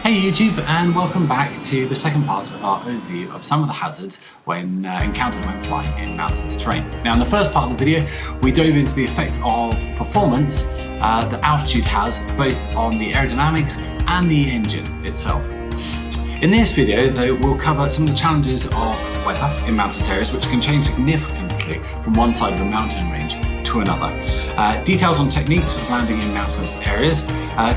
Hey YouTube, and welcome back to the second part of our overview of some of the hazards when encountered when flying in mountainous terrain. Now in the first part of the video we dove into the effect of performance that altitude has both on the aerodynamics and the engine itself. In this video though we'll cover some of the challenges of weather in mountainous areas which can change significantly from one side of the mountain range to another. Details on techniques of landing in mountainous areas,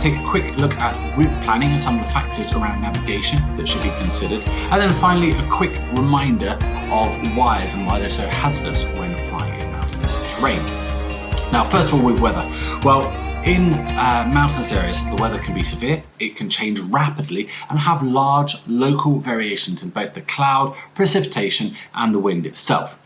take a quick look at route planning and some of the factors around navigation that should be considered, and then finally a quick reminder of wires and why they're so hazardous when flying in mountainous terrain. Now first of all with weather. Well, in mountainous areas the weather can be severe, it can change rapidly and have large local variations in both the cloud, precipitation and the wind itself.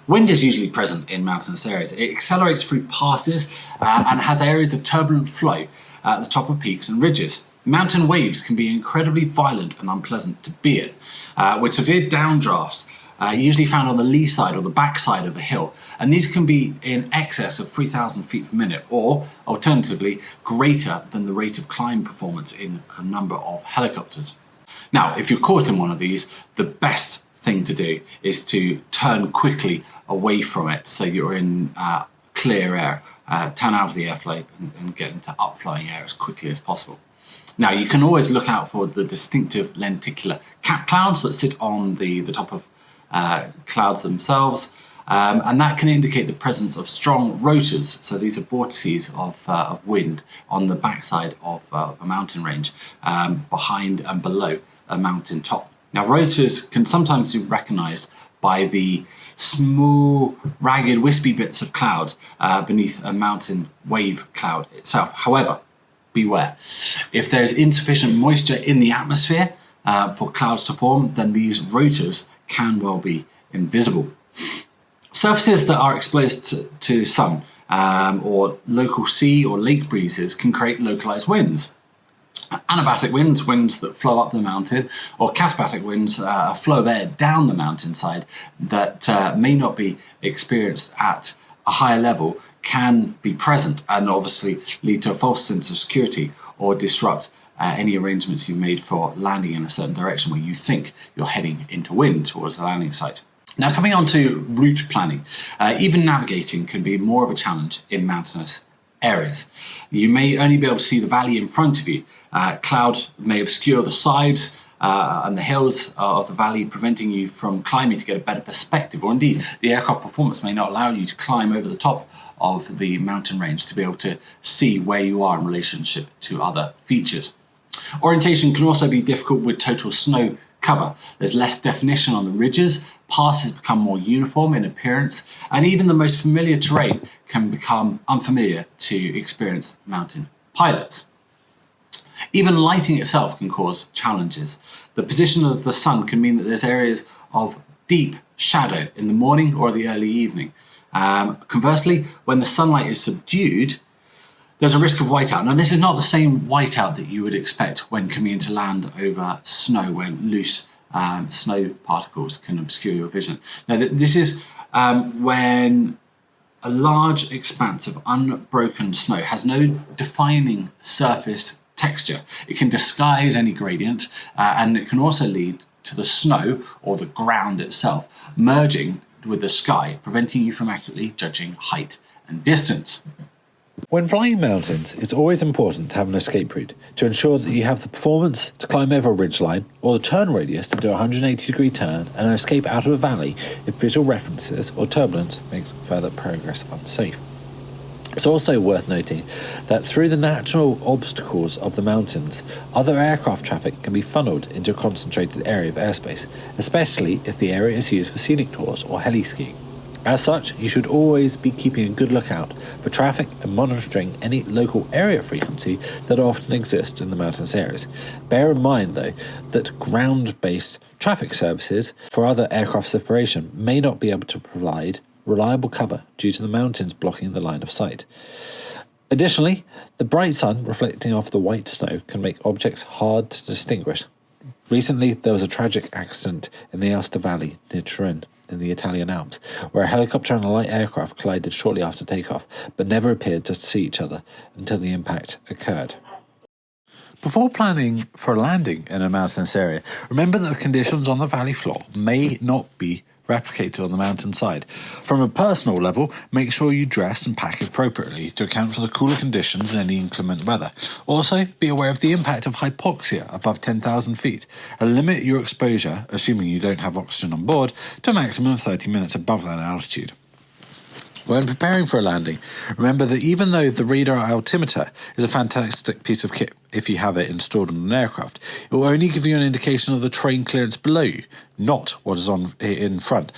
Wind is usually present in mountainous areas. It accelerates through passes and has areas of turbulent flow at the top of peaks and ridges. Mountain waves can be incredibly violent and unpleasant to be in, with severe downdrafts usually found on the lee side or the back side of a hill, and these can be in excess of 3,000 feet per minute or alternatively greater than the rate of climb performance in a number of helicopters. Now if you're caught in one of these, the best thing to do is to turn quickly away from it so you're in clear air, turn out of the airflow and get into upflowing air as quickly as possible. Now you can always look out for the distinctive lenticular cap clouds that sit on the top of clouds themselves, and that can indicate the presence of strong rotors. So these are vortices of wind on the backside of a mountain range, behind and below a mountain top. Now rotors can sometimes be recognised by the small, ragged, wispy bits of cloud beneath a mountain wave cloud itself. However, beware. If there's insufficient moisture in the atmosphere for clouds to form, then these rotors can well be invisible. Surfaces that are exposed to sun or local sea or lake breezes can create localised winds. Anabatic winds, winds that flow up the mountain, or katabatic winds, a flow of air down the mountainside that may not be experienced at a higher level, can be present and obviously lead to a false sense of security or disrupt any arrangements you've made for landing in a certain direction where you think you're heading into wind towards the landing site. Now coming on to route planning, even navigating can be more of a challenge in mountainous areas. You may only be able to see the valley in front of you. Cloud may obscure the sides and the hills of the valley, preventing you from climbing to get a better perspective, or indeed the aircraft performance may not allow you to climb over the top of the mountain range to be able to see where you are in relationship to other features. Orientation can also be difficult with total snow cover. There's less definition on the ridges, passes become more uniform in appearance, and even the most familiar terrain can become unfamiliar to experienced mountain pilots. Even lighting itself can cause challenges. The position of the sun can mean that there's areas of deep shadow in the morning or the early evening. Conversely, when the sunlight is subdued, there's a risk of whiteout. Now this is not the same whiteout that you would expect when coming into land over snow, where loose snow particles can obscure your vision. Now this is when a large expanse of unbroken snow has no defining surface texture. It can disguise any gradient and it can also lead to the snow or the ground itself merging with the sky, preventing you from accurately judging height and distance. When flying mountains, it's always important to have an escape route to ensure that you have the performance to climb over a ridgeline or the turn radius to do a 180-degree turn and an escape out of a valley if visual references or turbulence makes further progress unsafe. It's also worth noting that through the natural obstacles of the mountains, other aircraft traffic can be funneled into a concentrated area of airspace, especially if the area is used for scenic tours or heli-skiing. As such, you should always be keeping a good lookout for traffic and monitoring any local area frequency that often exists in the mountainous areas. Bear in mind, though, that ground-based traffic services for other aircraft separation may not be able to provide reliable cover due to the mountains blocking the line of sight. Additionally, the bright sun reflecting off the white snow can make objects hard to distinguish. Recently, there was a tragic accident in the Aosta Valley near Turin in the Italian Alps, where a helicopter and a light aircraft collided shortly after takeoff, but never appeared to see each other until the impact occurred. Before planning for a landing in a mountainous area, remember that the conditions on the valley floor may not be replicated on the mountain side. From a personal level, make sure you dress and pack appropriately to account for the cooler conditions and any inclement weather. Also, be aware of the impact of hypoxia above 10,000 feet and limit your exposure, assuming you don't have oxygen on board, to a maximum of 30 minutes above that altitude. When preparing for a landing, remember that even though the radar altimeter is a fantastic piece of kit if you have it installed on an aircraft, it will only give you an indication of the terrain clearance below you, not what is on in front.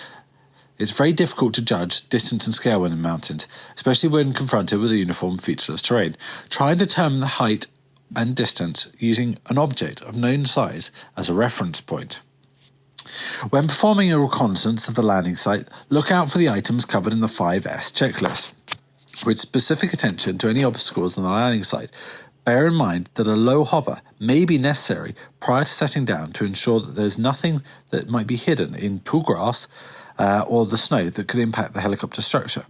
It's very difficult to judge distance and scale when in mountains, especially when confronted with a uniform featureless terrain. Try and determine the height and distance using an object of known size as a reference point. When performing a reconnaissance of the landing site, look out for the items covered in the 5S checklist, with specific attention to any obstacles on the landing site. Bear in mind that a low hover may be necessary prior to setting down to ensure that there's nothing that might be hidden in tall grass or the snow that could impact the helicopter structure.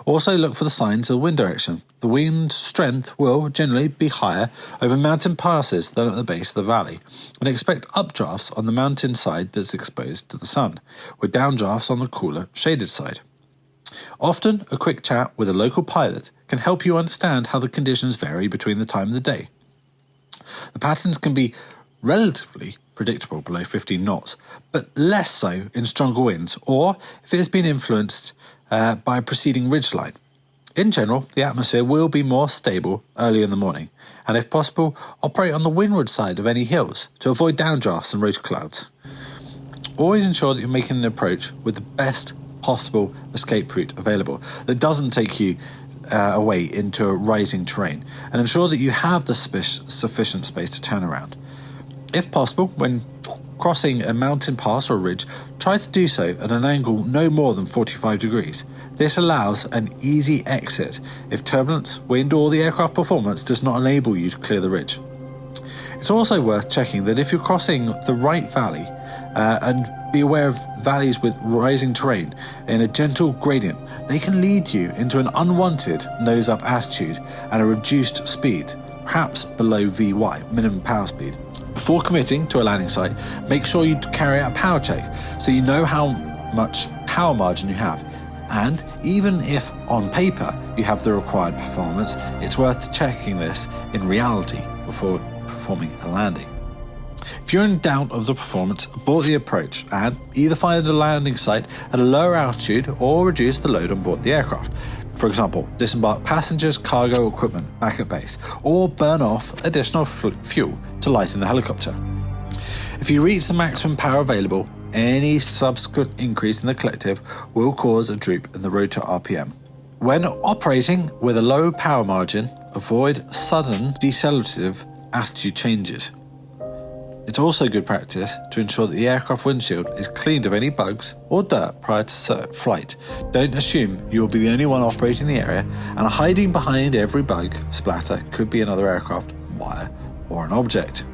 Also look for the signs of wind direction. The wind strength will generally be higher over mountain passes than at the base of the valley, and expect updrafts on the mountain side that's exposed to the sun, with downdrafts on the cooler, shaded side. Often, a quick chat with a local pilot can help you understand how the conditions vary between the time of the day. The patterns can be relatively predictable below 15 knots, but less so in stronger winds or if it has been influenced by a preceding ridgeline. In general, the atmosphere will be more stable early in the morning, and if possible, operate on the windward side of any hills to avoid downdrafts and rotor clouds. Always ensure that you're making an approach with the best possible escape route available that doesn't take you away into a rising terrain, and ensure that you have the sufficient space to turn around. If possible, when crossing a mountain pass or ridge, try to do so at an angle no more than 45 degrees. This allows an easy exit if turbulence, wind or the aircraft performance does not enable you to clear the ridge. It's also worth checking that if you're crossing the right valley, and be aware of valleys with rising terrain in a gentle gradient, they can lead you into an unwanted nose-up attitude and a reduced speed, perhaps below VY, minimum power speed. Before committing to a landing site, make sure you carry out a power check so you know how much power margin you have. And even if on paper you have the required performance, it's worth checking this in reality before performing a landing. If you're in doubt of the performance, abort the approach and either find a landing site at a lower altitude or reduce the load on board the aircraft. For example, disembark passengers, cargo, equipment back at base, or burn off additional fuel to lighten the helicopter. If you reach the maximum power available, any subsequent increase in the collective will cause a droop in the rotor RPM. When operating with a low power margin, avoid sudden decelerative attitude changes. It's also good practice to ensure that the aircraft windshield is cleaned of any bugs or dirt prior to flight. Don't assume you'll be the only one operating the area, and hiding behind every bug splatter could be another aircraft, wire, or an object.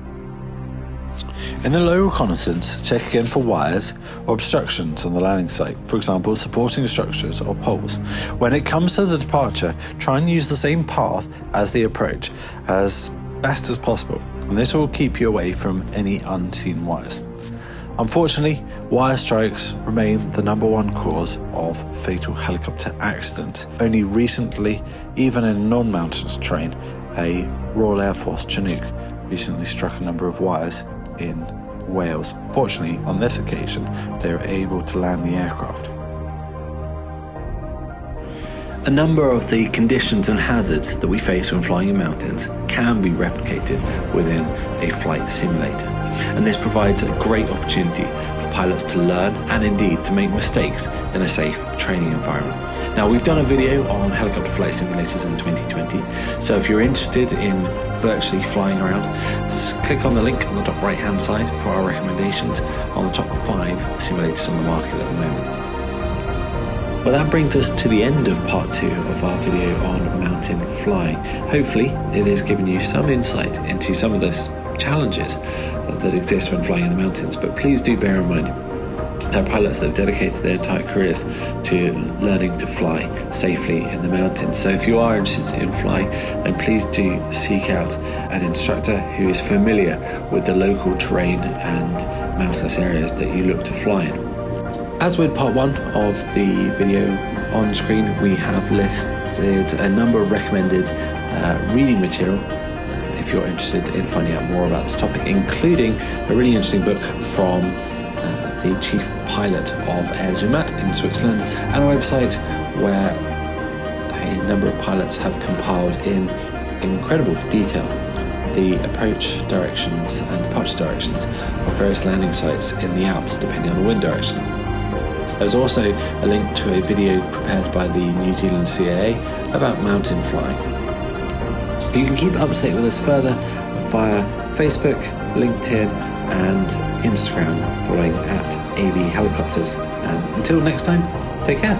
In the low reconnaissance, check again for wires or obstructions on the landing site, for example, supporting structures or poles. When it comes to the departure, try and use the same path as the approach as best as possible, and this will keep you away from any unseen wires. Unfortunately, wire strikes remain the number one cause of fatal helicopter accidents. Only recently, even in non-mountainous terrain, a Royal Air Force Chinook recently struck a number of wires in Wales. Fortunately, on this occasion, they were able to land the aircraft. A number of the conditions and hazards that we face when flying in mountains can be replicated within a flight simulator, and this provides a great opportunity for pilots to learn and indeed to make mistakes in a safe training environment. Now, we've done a video on helicopter flight simulators in 2020, so if you're interested in virtually flying around, just click on the link on the top right hand side for our recommendations on the top 5 simulators on the market at the moment. Well, that brings us to the end of part 2 of our video on mountain flying. Hopefully it has given you some insight into some of the challenges that exist when flying in the mountains, but please do bear in mind There are pilots that have dedicated their entire careers to learning to fly safely in the mountains. So if you are interested in flying, then please do seek out an instructor who is familiar with the local terrain and mountainous areas that you look to fly in. As with part one of the video on screen, we have listed a number of recommended reading material if you're interested in finding out more about this topic, including a really interesting book from the chief pilot of Air Zermatt in Switzerland, and a website where a number of pilots have compiled in incredible detail the approach directions and departure directions of various landing sites in the Alps depending on the wind direction. There's also a link to a video prepared by the New Zealand CAA about mountain flying. You can keep up to date with us further via Facebook, LinkedIn and Instagram, following @AB Helicopters. And until next time, take care.